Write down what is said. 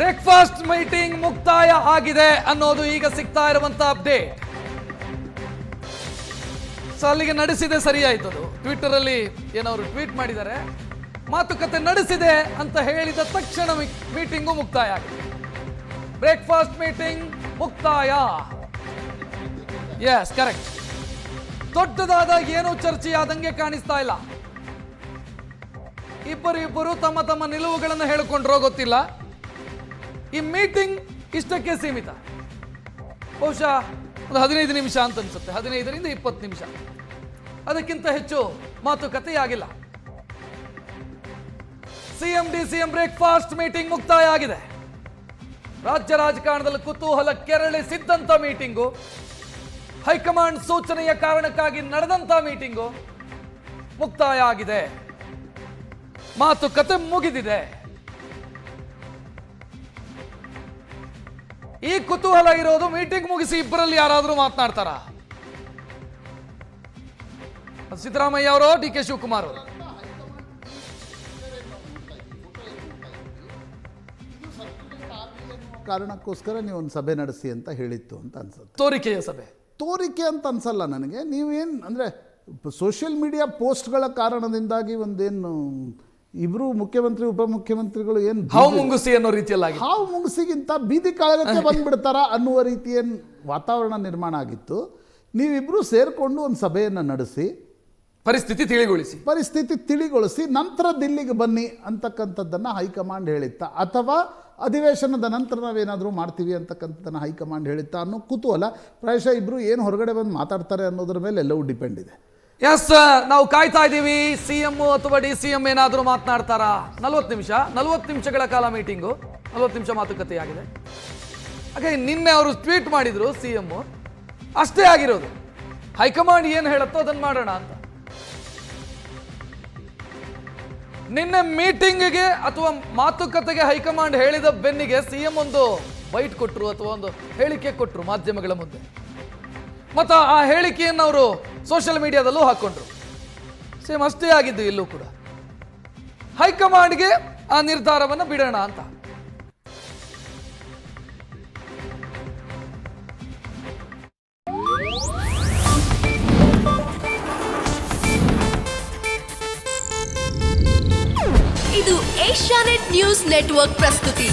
Breakfast meeting ಮುಕ್ತಾಯ ಆಗಿದೆ ಅನ್ನೋದು ಈಗ ಸಿಗ್ತಾ ಇರುವಂತ ಅಪ್ಡೇಟ್. ಅಲ್ಲಿಗೆ ನಡೆಸಿದೆ ಸರಿಯಾಯ್ತು. ಅದು ಟ್ವಿಟರ್ ಅಲ್ಲಿ ಏನವರು ಟ್ವೀಟ್ ಮಾಡಿದ್ದಾರೆ, ಮಾತುಕತೆ ನಡೆಸಿದೆ ಅಂತ ಹೇಳಿದ ತಕ್ಷಣ ಮೀಟಿಂಗು ಮುಕ್ತಾಯ ಆಗಿದೆ. ಬ್ರೇಕ್ಫಾಸ್ಟ್ ಮೀಟಿಂಗ್ ಮುಕ್ತಾಯ. Yes, correct. ದೊಡ್ಡದಾದ ಏನು ಚರ್ಚೆಯಾದಂಗೆ ಕಾಣಿಸ್ತಾ ಇಲ್ಲ. ಇಬ್ಬರು ತಮ್ಮ ತಮ್ಮ ನಿಲುವುಗಳನ್ನು ಹೇಳಿಕೊಂಡ್ರೋ ಗೊತ್ತಿಲ್ಲ. ಈ ಮೀಟಿಂಗ್ ಇಷ್ಟಕ್ಕೆ ಸೀಮಿತ. ಬಹುಶಃ ಒಂದು 15 ನಿಮಿಷ ಅಂತ ಅನ್ಸುತ್ತೆ, 15ರಿಂದ 20 ನಿಮಿಷ, ಅದಕ್ಕಿಂತ ಹೆಚ್ಚು ಮಾತುಕತೆ ಆಗಿಲ್ಲ. ಸಿಎಂ ಡಿಸಿಎಂ ಬ್ರೇಕ್ಫಾಸ್ಟ್ ಮೀಟಿಂಗ್ ಮುಕ್ತಾಯ ಆಗಿದೆ. ರಾಜ್ಯ ರಾಜಕಾರಣದಲ್ಲಿ ಕುತೂಹಲ ಕೆರಳಿಸಿದ್ದಂತ ಮೀಟಿಂಗು, ಹೈಕಮಾಂಡ್ ಸೂಚನೆಯ ಕಾರಣಕ್ಕಾಗಿ ನಡೆದಂತ ಮೀಟಿಂಗು ಮುಕ್ತಾಯ ಆಗಿದೆ. ಮಾತುಕತೆ ಮುಗಿದಿದೆ. ಈ ಕುತೂಹಲ ಇರೋದು ಮೀಟಿಂಗ್ ಮುಗಿಸಿ ಇಬ್ಬರಲ್ಲಿ ಯಾರಾದರೂ ಮಾತನಾಡ್ತಾರ? ಸಿದ್ದರಾಮಯ್ಯ ಅವರು, ಡಿ ಕೆ ಶಿವಕುಮಾರ್ ಅವರು? ಕಾರಣಕ್ಕೋಸ್ಕರ ನೀವು ಒಂದು ಸಭೆ ನಡೆಸಿ ಅಂತ ಹೇಳಿತ್ತು ಅಂತ ಅನ್ಸುತ್ತೆ. ತೋರಿಕೆಯ ಸಭೆ? ತೋರಿಕೆ ಅಂತ ಅನ್ಸಲ್ಲ ನನಗೆ. ನೀವೇನು ಅಂದರೆ ಸೋಷಿಯಲ್ ಮೀಡಿಯಾ ಪೋಸ್ಟ್ಗಳ ಕಾರಣದಿಂದಾಗಿ ಒಂದೇನು ಇಬ್ರು ಮುಖ್ಯಮಂತ್ರಿ ಉಪಮುಖ್ಯಮಂತ್ರಿಗಳು ಏನು ಹಾವು ಮುಂಗುಸಿ ಅನ್ನೋ ರೀತಿಯಲ್ಲಿ ಹಾವು ಮುಂಗುಸಿಗಿಂತ ಬೀದಿ ಕಾಳಗಕ್ಕೆ ಬಂದ್ಬಿಡ್ತಾರ ಅನ್ನುವ ರೀತಿಯ ವಾತಾವರಣ ನಿರ್ಮಾಣ ಆಗಿತ್ತು. ನೀವಿಬ್ರು ಸೇರಿಕೊಂಡು ಒಂದು ಸಭೆಯನ್ನು ನಡೆಸಿ ಪರಿಸ್ಥಿತಿ ತಿಳಿಗೊಳಿಸಿ ನಂತರ ದಿಲ್ಲಿಗೆ ಬನ್ನಿ ಅಂತಕ್ಕಂಥದ್ದನ್ನು ಹೈಕಮಾಂಡ್ ಹೇಳಿತ್ತ, ಅಥವಾ ಅಧಿವೇಶನದ ನಂತರ ನಾವೇನಾದರೂ ಮಾಡ್ತೀವಿ ಅಂತಕ್ಕಂಥದ್ದನ್ನು ಹೈಕಮಾಂಡ್ ಹೇಳಿತ್ತ ಅನ್ನೋ ಕುತೂಹಲ. ಪ್ರಾಯಶಃ ಇಬ್ಬರು ಏನು ಹೊರಗಡೆ ಬಂದು ಮಾತಾಡ್ತಾರೆ ಅನ್ನೋದ್ರ ಮೇಲೆ ಎಲ್ಲವೂ ಡಿಪೆಂಡ್ ಇದೆ. ಎಸ್, ನಾವು ಕಾಯ್ತಾ ಇದ್ದೀವಿ. ಸಿಎಂ ಅಥವಾ ಡಿ ಸಿ ಎಂ ಏನಾದರೂ ಮಾತನಾಡ್ತಾರಾ? 40 ನಿಮಿಷಗಳ ಕಾಲ ಮೀಟಿಂಗು, 40 ನಿಮಿಷ ಮಾತುಕತೆಯಾಗಿದೆ. ಹಾಗೆ ನಿನ್ನೆ ಅವರು ಟ್ವೀಟ್ ಮಾಡಿದ್ರು ಸಿಎಂ, ಅಷ್ಟೇ ಆಗಿರೋದು. ಹೈಕಮಾಂಡ್ ಏನು ಹೇಳುತ್ತೋ ಅದನ್ನು ಮಾಡೋಣ ಅಂತ. ನಿನ್ನೆ ಮೀಟಿಂಗ್ಗೆ ಅಥವಾ ಮಾತುಕತೆಗೆ ಹೈಕಮಾಂಡ್ ಹೇಳಿದ ಬೆನ್ನಿಗೆ ಸಿಎಂ ಒಂದು ಬೈಟ್ ಕೊಟ್ಟರು ಅಥವಾ ಒಂದು ಹೇಳಿಕೆ ಕೊಟ್ಟರು ಮಾಧ್ಯಮಗಳ ಮುಂದೆ. ಮತ್ತು ಆ ಹೇಳಿಕೆಯನ್ನು ಅವರು ಸೋಷಿಯಲ್ ಮೀಡಿಯಾದಲ್ಲೂ ಹಾಕೊಂಡ್ರು. ಸೇಮ್ ಅಷ್ಟೇ ಆಗಿದ್ದು ಇಲ್ಲೂ ಕೂಡ. ಹೈಕಮಾಂಡ್ಗೆ ಆ ನಿರ್ಧಾರವನ್ನು ಬಿಡೋಣ ಅಂತ. ಇದು ಏಷ್ಯಾನೆಟ್ ನ್ಯೂಸ್ ನೆಟ್ವರ್ಕ್ ಪ್ರಸ್ತುತಿ.